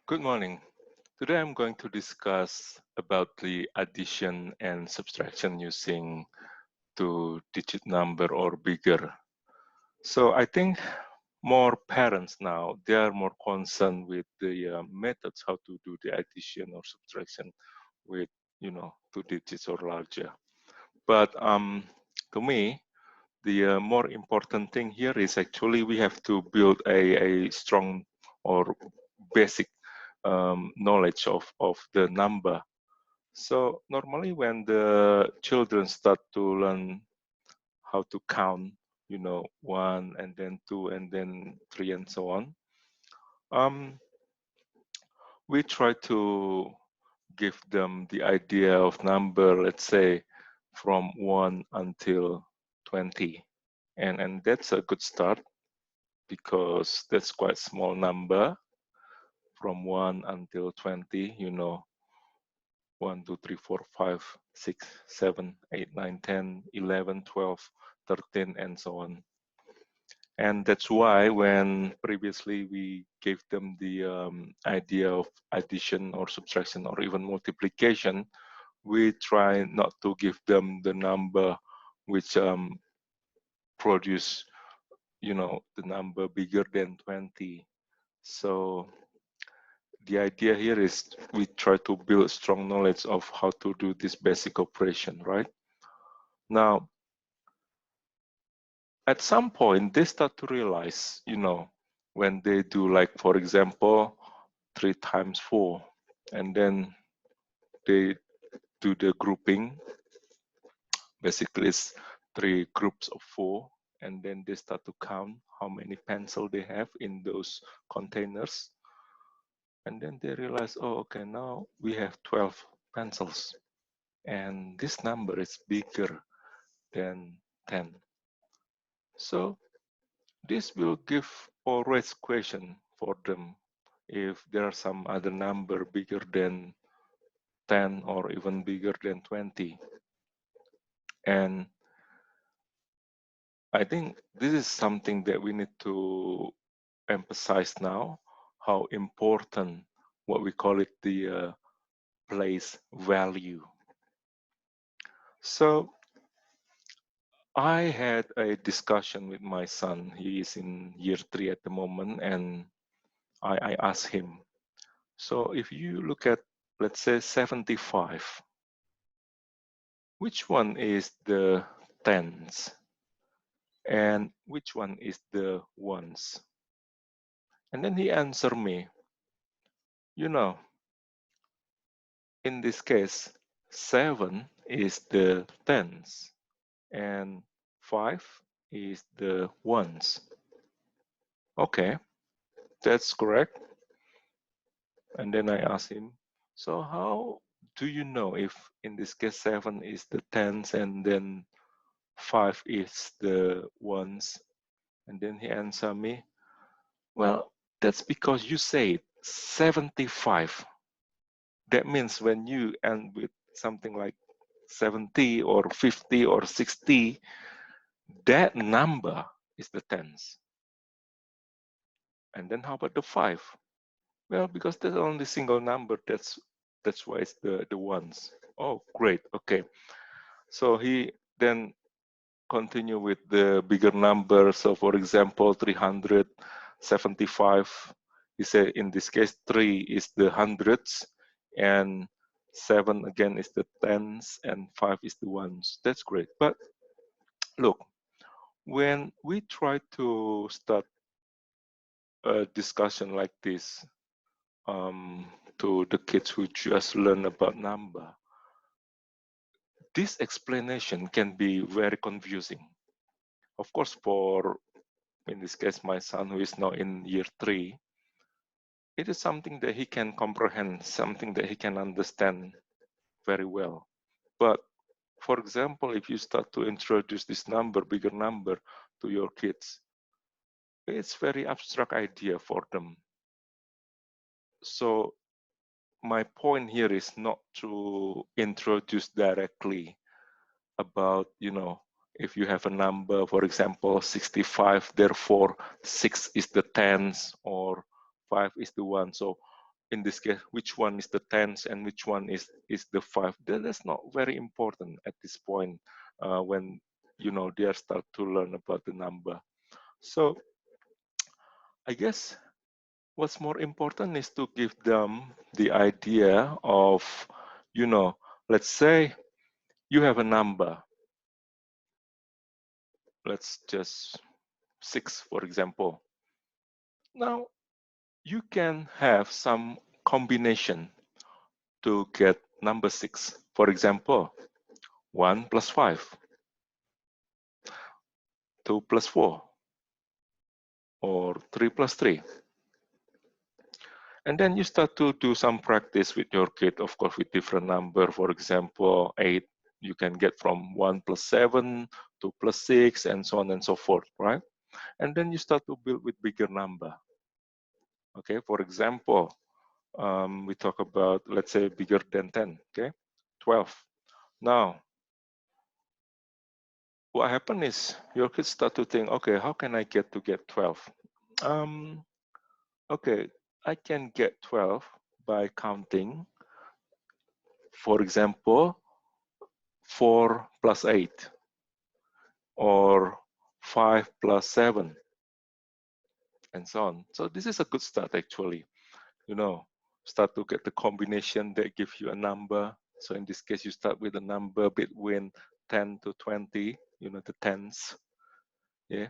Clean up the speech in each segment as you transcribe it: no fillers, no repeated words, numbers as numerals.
Good morning. Today I'm going to discuss about the addition and subtraction using two-digit number or bigger. So I think more parents now, they are more concerned with the methods how to do the addition or subtraction with, two digits or larger. But to me, the more important thing here is actually we have to build a strong or basic knowledge of the number. So normally when the children start to learn how to count, one and then two and then three and so on, we try to give them the idea of number, let's say from 1 until 20. And that's a good start because that's quite small number from 1 until 20, 1, 2, 3, 4, 5, 6, 7, 8, 9, 10, 11, 12, 13, and so on. And that's why when previously we gave them the idea of addition or subtraction or even multiplication, we try not to give them the number which produce, the number bigger than 20. So the idea here is we try to build strong knowledge of how to do this basic operation, right? Now, at some point, they start to realize, when they do, like, for example, 3 times 4, and then they do the grouping. Basically, it's 3 groups of 4, and then they start to count how many pencils they have in those containers. And then they realize, oh, okay, now we have 12 pencils. And this number is bigger than 10. So this will give or raise question for them if there are some other number bigger than 10 or even bigger than 20. And I think this is something that we need to emphasize now, how important what we call it the place value. So I had a discussion with my son. He is in year 3 at the moment, and I asked him, so if you look at, let's say, 75, which one is the tens and which one is the ones? And then he answered me, in this case, 7 is the tens and 5 is the ones. Okay, that's correct. And then I asked him, so how do you know if in this case 7 is the tens and then 5 is the ones? And then he answered me, well, that's because you say 75. That means when you end with something like 70 or 50 or 60, that number is the tens. And then how about the 5? Well, because there's only single number, that's why it's the ones. Oh, great. Okay. So he then continue with the bigger number. So for example, 375, he said in this case, 3 is the hundreds and 7 again is the tens and 5 is the ones. That's great. But look, when we try to start a discussion like this to the kids who just learn about number, this explanation can be very confusing. Of course, for, in this case, my son who is now in year 3, it is something that he can comprehend, something that he can understand very well. But for example, if you start to introduce this number, bigger number, to your kids, it's very abstract idea for them. So my point here is not to introduce directly about, if you have a number, for example, 65, therefore 6 is the tens or 5 is the one. So in this case, which one is the tens and which one is the 5. That's not very important at this point when they start to learn about the number. So I guess what's more important is to give them the idea of, let's say you have a number, let's just 6, for example. Now you can have some combination to get number 6. For example, 1 plus 5, 2 plus 4, or 3 plus 3. And then you start to do some practice with your kid, of course, with different number. For example, 8, you can get from 1 plus 7, 2 plus 6, and so on and so forth, right? And then you start to build with bigger number. Okay, for example, we talk about, let's say, bigger than 10, okay? 12. Now, what happens is your kids start to think, okay, how can I get 12? Okay, I can get 12 by counting, for example, 4 plus 8 or 5 plus 7 and so on. So this is a good start actually, start to get the combination that give you a number. So in this case, you start with a number between 10 to 20, the tens, yeah,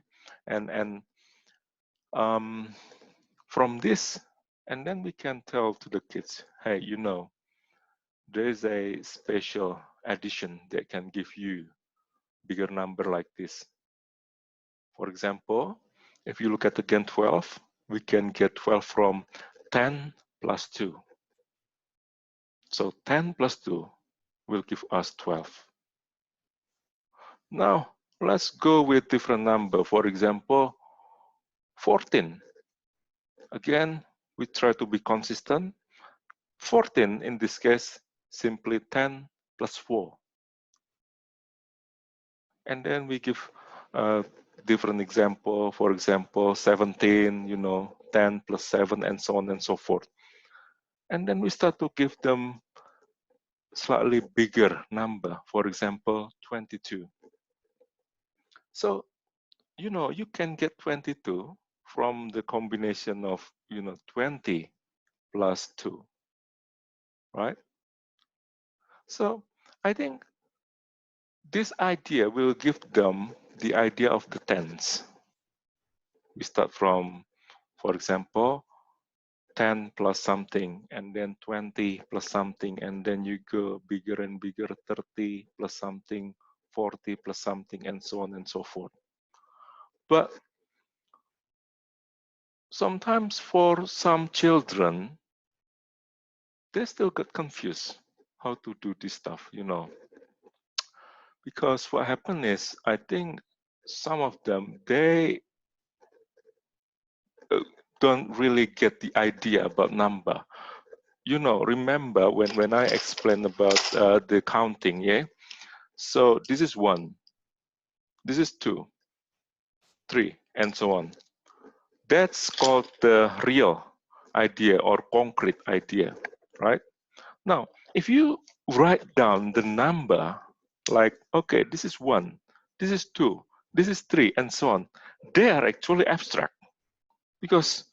and from this, and then we can tell to the kids, hey, there is a special addition that can give you bigger number like this. For example, if you look at again 12, we can get 12 from 10 plus 2. So 10 plus 2 will give us 12. Now, let's go with different number. For example, 14. Again, we try to be consistent. 14 in this case, simply 10 plus 4. And then we give a different example. For example, 17, 10 plus 7, and so on and so forth. And then we start to give them slightly bigger number, for example, 22. So, you can get 22 from the combination of, 20 plus 2, right? So I think this idea will give them the idea of the tens. We start from, for example, 10 plus something, and then 20 plus something, and then you go bigger and bigger, 30 plus something, 40 plus something, and so on and so forth. But sometimes for some children, they still get confused how to do this stuff, because what happened is, I think some of them, they don't really get the idea about number. Remember when I explained about the counting, yeah? So this is 1, this is 2, 3, and so on. That's called the real idea or concrete idea, right? Now, if you write down the number, like, okay, this is 1, this is 2, this is 3, and so on, they are actually abstract. Because,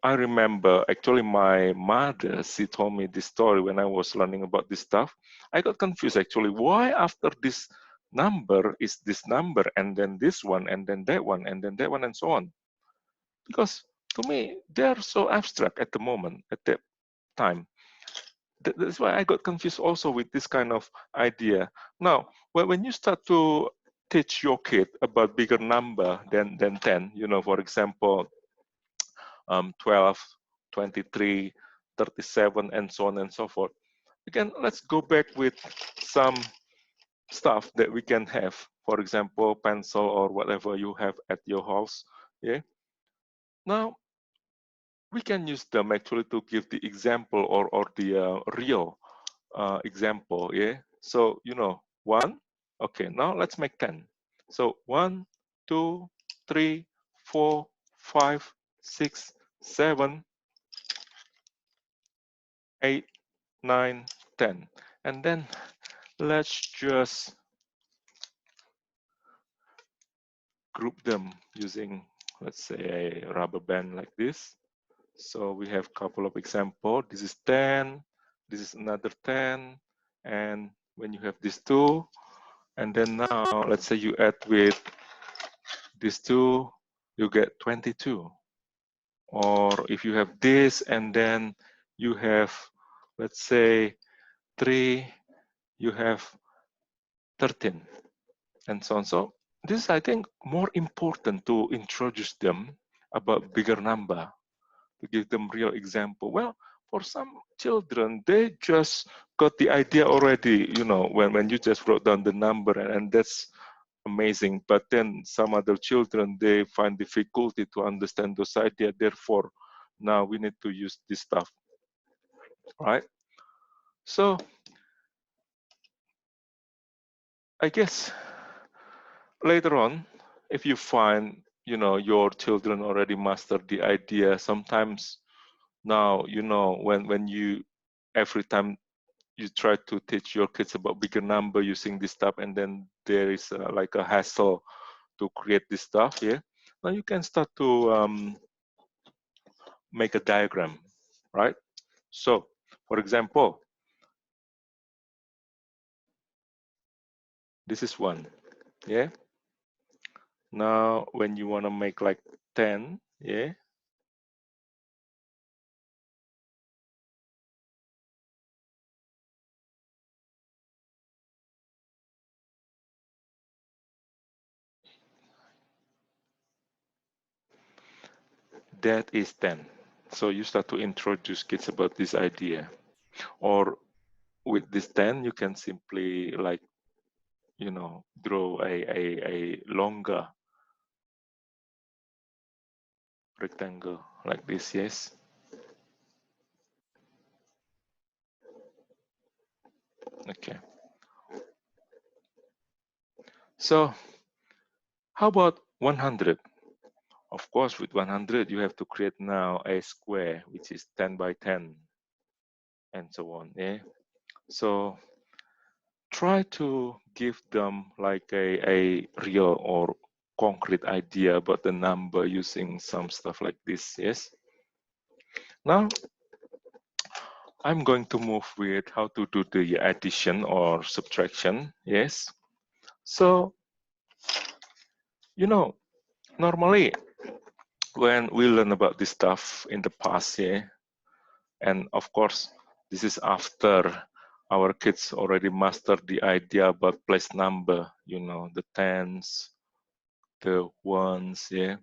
I remember actually my mother, she told me this story when I was learning about this stuff. I got confused actually. Why after this number is this number, and then this one, and then that one, and then that one, and so on? Because to me, they're so abstract at the moment, at that time. That's why I got confused also with this kind of idea. Now, when you start to teach your kid about bigger number than 10, for example, 12, 23, 37, and so on and so forth. Again, let's go back with some stuff that we can have. For example, pencil or whatever you have at your house. Yeah. Now, we can use them actually to give the example or the real example. Yeah. So, 1. Okay, now let's make 10. So 1, 2, 3, 4, 5, 6, 7, 8, 9, 10. And then let's just group them using, let's say, a rubber band like this. So we have a couple of examples. This is 10, this is another 10, and when you have these two, and then now let's say you add with these two, you get 22. Or if you have this and then you have, let's say, 3, you have 13, and so on. So this is, I think, more important to introduce them about bigger number, to give them real example. Well, for some children, they just got the idea already, when you just wrote down the number, and that's amazing. But then some other children, they find difficulty to understand those ideas. Therefore, now we need to use this stuff, right? So I guess later on, if you find, your children already mastered the idea, sometimes now, when you, every time you try to teach your kids about bigger number using this stuff, and then there is like a hassle to create this stuff, yeah. Now you can start to make a diagram, right? So, for example, this is 1, yeah. Now, when you want to make like 10, yeah, that is 10. So you start to introduce kids about this idea. Or with this 10, you can simply like, draw a longer rectangle like this, yes. Okay. So how about 100? Of course, with 100, you have to create now a square, which is 10 by 10, and so on, yeah. So try to give them like a real or concrete idea about the number using some stuff like this, yes. Now I'm going to move with how to do the addition or subtraction, yes. So normally when we learn about this stuff in the past, yeah, and of course this is after our kids already mastered the idea about place number, the tens, the ones, yeah.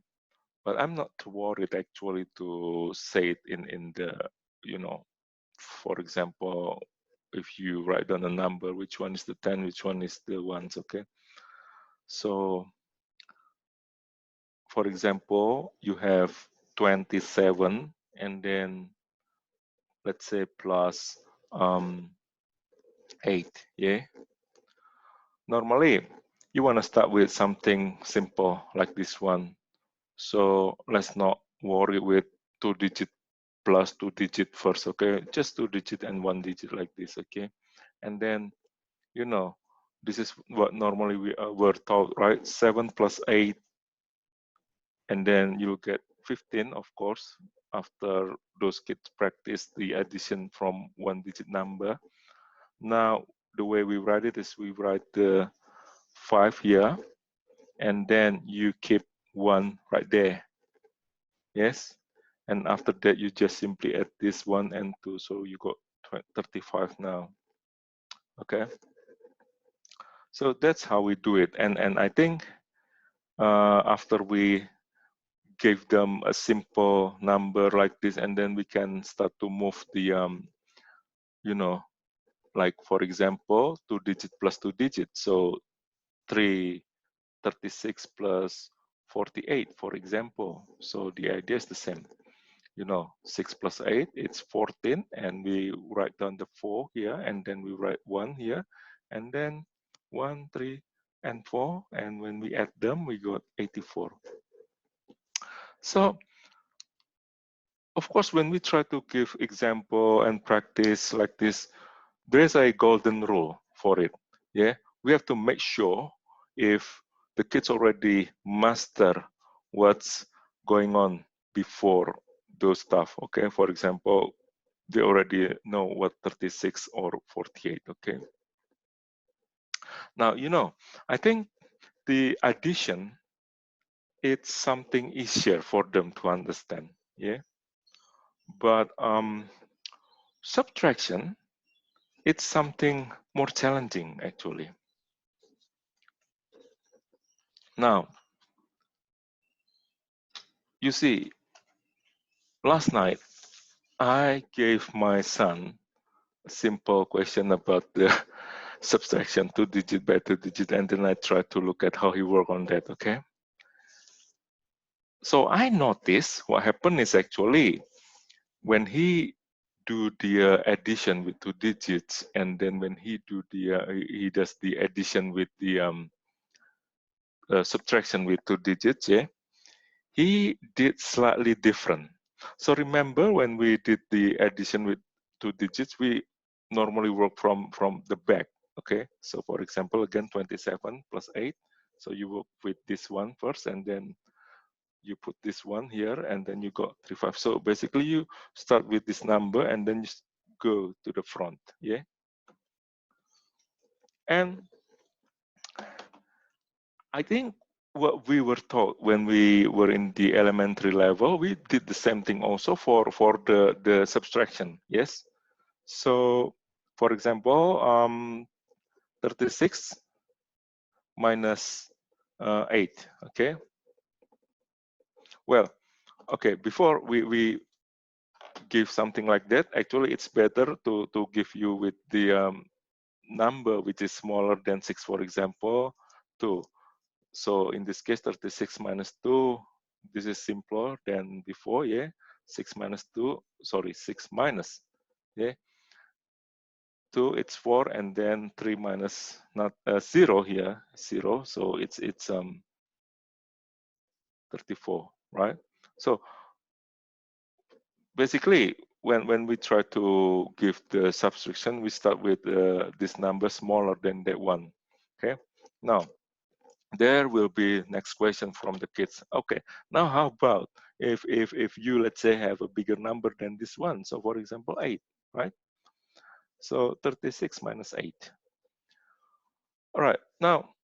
But I'm not too worried actually to say it in the, for example, if you write down a number, which one is the 10, which one is the ones, okay? So, for example, you have 27, and then let's say plus 8, yeah? Normally, you want to start with something simple like this one. So let's not worry with 2-digit plus 2-digit first, okay? Just 2-digit and 1-digit like this, okay? And then, this is what normally we were taught, right? 7 plus 8, and then you get 15, of course, after those kids practice the addition from 1-digit number. Now, the way we write it is we write the 5 here, and then you keep 1 right there. Yes, and after that you just simply add this 1 and 2, so you got 35 now. Okay, so that's how we do it. And I think after we gave them a simple number like this, and then we can start to move the like for example 2-digit plus 2-digit, so 336 plus 48, for example. So the idea is the same. 6 plus 8, it's 14, and we write down the 4 here, and then we write 1 here, and then 1, 3, and 4, and when we add them, we got 84. So of course, when we try to give example and practice like this, there's a golden rule for it. Yeah, we have to make sure if the kids already master what's going on before those stuff. Okay, for example, they already know what 36 or 48. Okay, now I think the addition, it's something easier for them to understand. Yeah, but subtraction, it's something more challenging actually. Now, you see, last night I gave my son a simple question about the subtraction 2-digit by 2-digit, and then I tried to look at how he worked on that. Okay, so I noticed what happened is actually when he do the addition with 2 digits, and then when he does the addition with the subtraction with 2 digits, yeah, he did slightly different. So remember when we did the addition with 2 digits, we normally work from the back. Okay, so for example, again 27 plus 8. So you work with this one first, and then you put this one here, and then you got 35. So basically, you start with this number, and then you go to the front. Yeah, and I think what we were taught when we were in the elementary level, we did the same thing also for the subtraction. Yes. So, for example, 36 minus 8. Okay. Well, okay. Before we give something like that, actually, it's better to give you with the number which is smaller than 6. For example, 2. So in this case, 36 minus 2, this is simpler than before, yeah? 6 minus 2, sorry, 6 minus, yeah? 2, it's 4, and then 3 minus, not 0 here, 0, so it's 34, right? So basically, when we try to give the subtraction, we start with this number smaller than that one, okay? Now, there will be next question from the kids. Okay, now how about if you, let's say, have a bigger number than this one? So for example, 8, right? So 36 minus 8. All right, now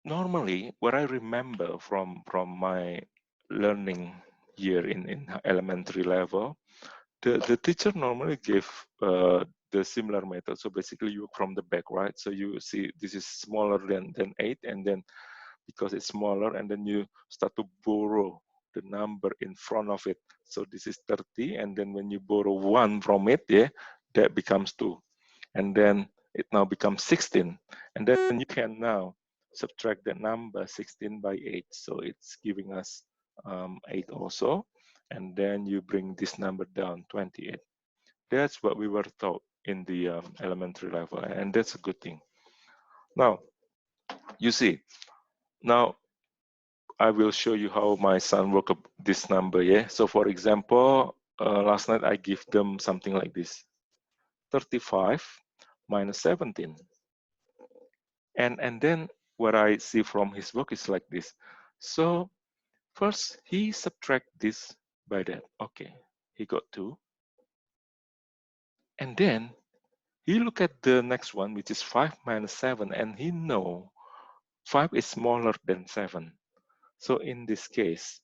normally what I remember from my learning year in elementary level, the teacher normally gave the similar method. So basically you from the back, right? So you see this is smaller than 8, and then because it's smaller, and then you start to borrow the number in front of it. So this is 30, and then when you borrow 1 from it, yeah, that becomes 2. And then it now becomes 16. And then you can now subtract the number 16 by 8. So it's giving us 8 also. And then you bring this number down, 28. That's what we were taught in the elementary level, and that's a good thing. Now, you see, now I will show you how my son work up this number, yeah? So for example, last night I give them something like this, 35 minus 17. And then what I see from his work is like this. So first he subtract this by that. Okay, he got 2. And then he look at the next one, which is 5 minus 7, and he know 5 is smaller than 7. So in this case,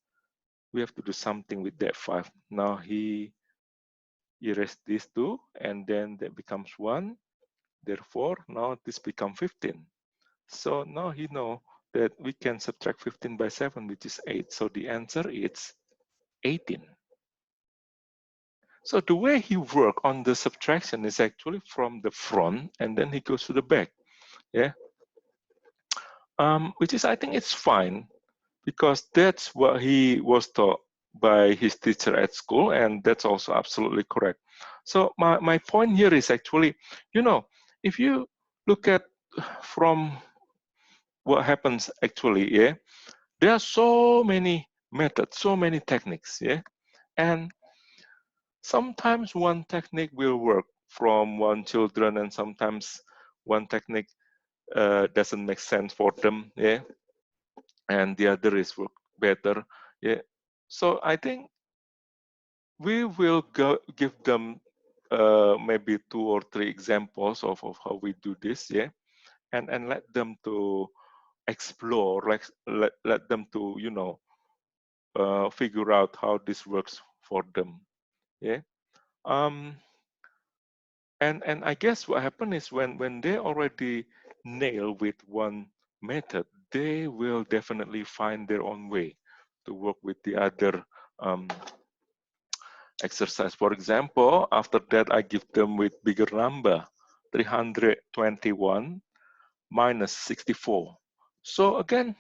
we have to do something with that 5. Now he erase these 2, and then that becomes 1. Therefore, now this becomes 15. So now he know that we can subtract 15 by 7, which is 8. So the answer is 18. So the way he work on the subtraction is actually from the front, and then he goes to the back. Yeah, which is, I think it's fine, because that's what he was taught by his teacher at school, and that's also absolutely correct. So my point here is actually, if you look at from what happens actually, yeah, there are so many methods, so many techniques, yeah, and sometimes one technique will work from one children, and sometimes one technique doesn't make sense for them, yeah, and the other is work better, yeah. So I think we will give them maybe 2 or 3 examples of how we do this, yeah, and let them to explore, like let them to figure out how this works for them, yeah. um and I guess what happened is when they already nail with one method, they will definitely find their own way to work with the other um, exercise. For example, after that I give them with bigger number, 321 minus 64. So again,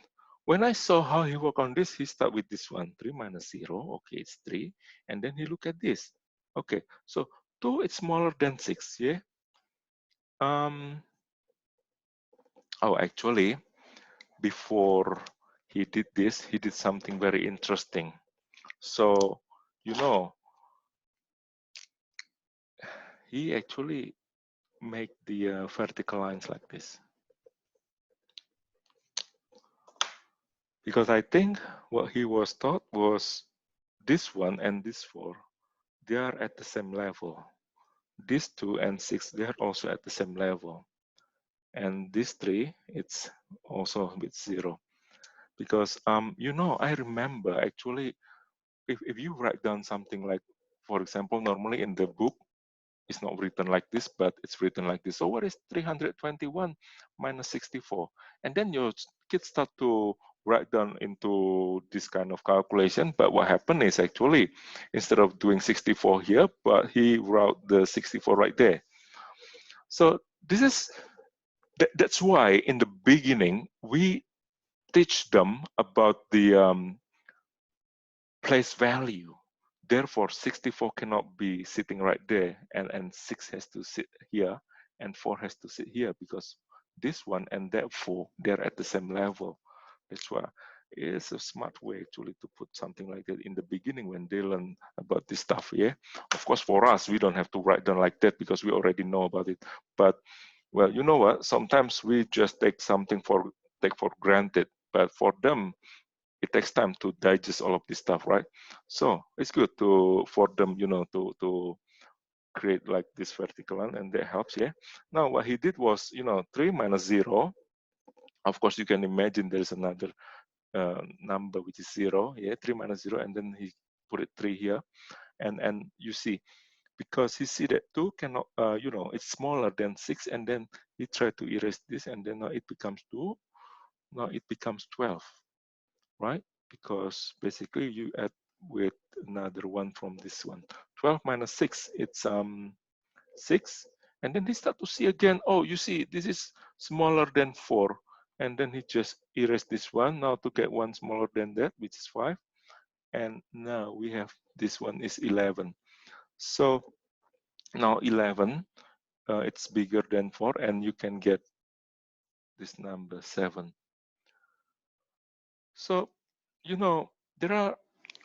when I saw how he work on this, he start with this one, 3 minus 0, okay, it's 3. And then he look at this. Okay, so 2 is smaller than 6, yeah? Oh, actually, before he did this, he did something very interesting. So, he actually make the vertical lines like this. Because I think what he was taught was this one and this 4, they are at the same level. These 2 and 6, they are also at the same level. And these 3, it's also with 0. Because, I remember actually, if you write down something like, for example, normally in the book, it's not written like this, but it's written like this. So what is 321 minus 64? And then your kids start to write down into this kind of calculation. But what happened is actually, instead of doing 64 here, but he wrote the 64 right there. So this is, that's why in the beginning, we teach them about the place value. Therefore, 64 cannot be sitting right there, and 6 has to sit here, and 4 has to sit here, because this one and that 4, they're at the same level. That's why it's a smart way actually to put something like that in the beginning when they learn about this stuff, yeah? Of course, for us, we don't have to write down like that because we already know about it. But, well, you know what? Sometimes we just take something take for granted, but for them, it takes time to digest all of this stuff, right? So it's good for them, to create like this vertical line, and that helps, yeah. Now what he did was, 3 minus 0. Of course, you can imagine there's another number which is 0, yeah, 3 minus 0, and then he put it 3 here, and you see, because he see that 2 cannot, it's smaller than 6, and then he tried to erase this, and then now it becomes 2, now it becomes 12. Right? Because basically you add with another one from this one. 12 minus 6, it's 6. And then he start to see again, oh, you see, this is smaller than 4. And then he just erase this one. Now to get one smaller than that, which is 5. And now we have this one is 11. So now 11, it's bigger than 4, and you can get this number 7. So, there are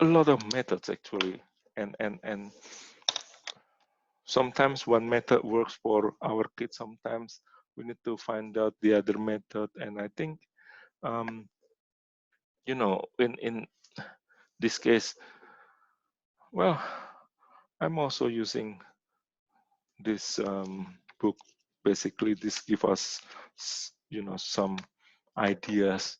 a lot of methods actually, and sometimes one method works for our kids. Sometimes we need to find out the other method. And I think, in this case, well, I'm also using this book. Basically, this gives us, some ideas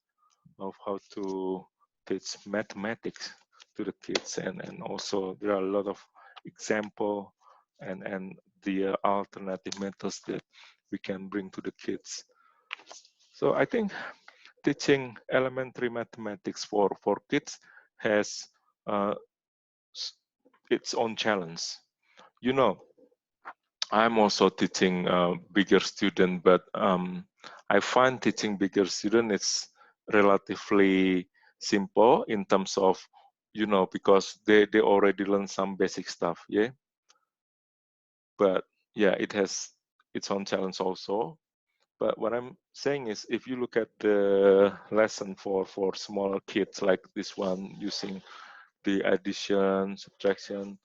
of how to teach mathematics to the kids, and also there are a lot of example and the alternative methods that we can bring to the kids. So I think teaching elementary mathematics for kids has its own challenge. I'm also teaching bigger student, but I find teaching bigger student is relatively simple in terms of, because they already learn some basic stuff, yeah. But yeah, it has its own challenge also. But what I'm saying is, if you look at the lesson for smaller kids like this one, using the addition, subtraction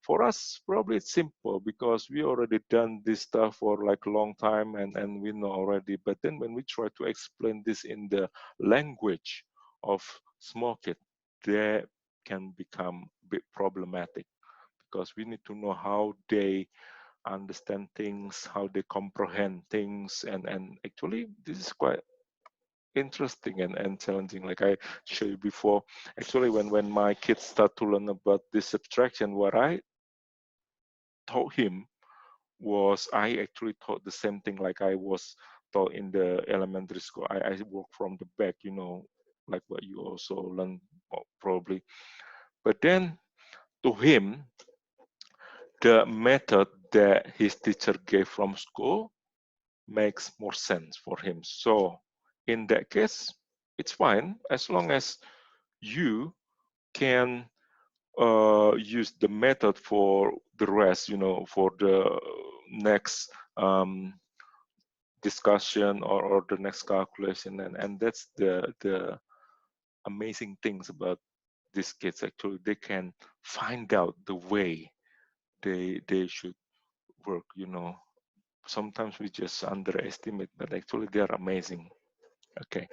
for us, probably it's simple because we already done this stuff for like a long time and we know already. But then when we try to explain this in the language of small kids, that can become a bit problematic because we need to know how they understand things, how they comprehend things, and actually this is quite interesting and challenging. Like I showed you before, actually when my kids start to learn about this subtraction, what I taught him was I actually taught the same thing like I was taught in the elementary school. I work from the back, you know, like what you also learn probably. But then to him, the method that his teacher gave from school makes more sense for him. So in that case, it's fine as long as you can use the method for the rest, you know, for the next discussion or the next calculation, and that's the amazing things about these kids. Actually, they can find out the way they should work. You know, sometimes we just underestimate, but actually they are amazing. Okay.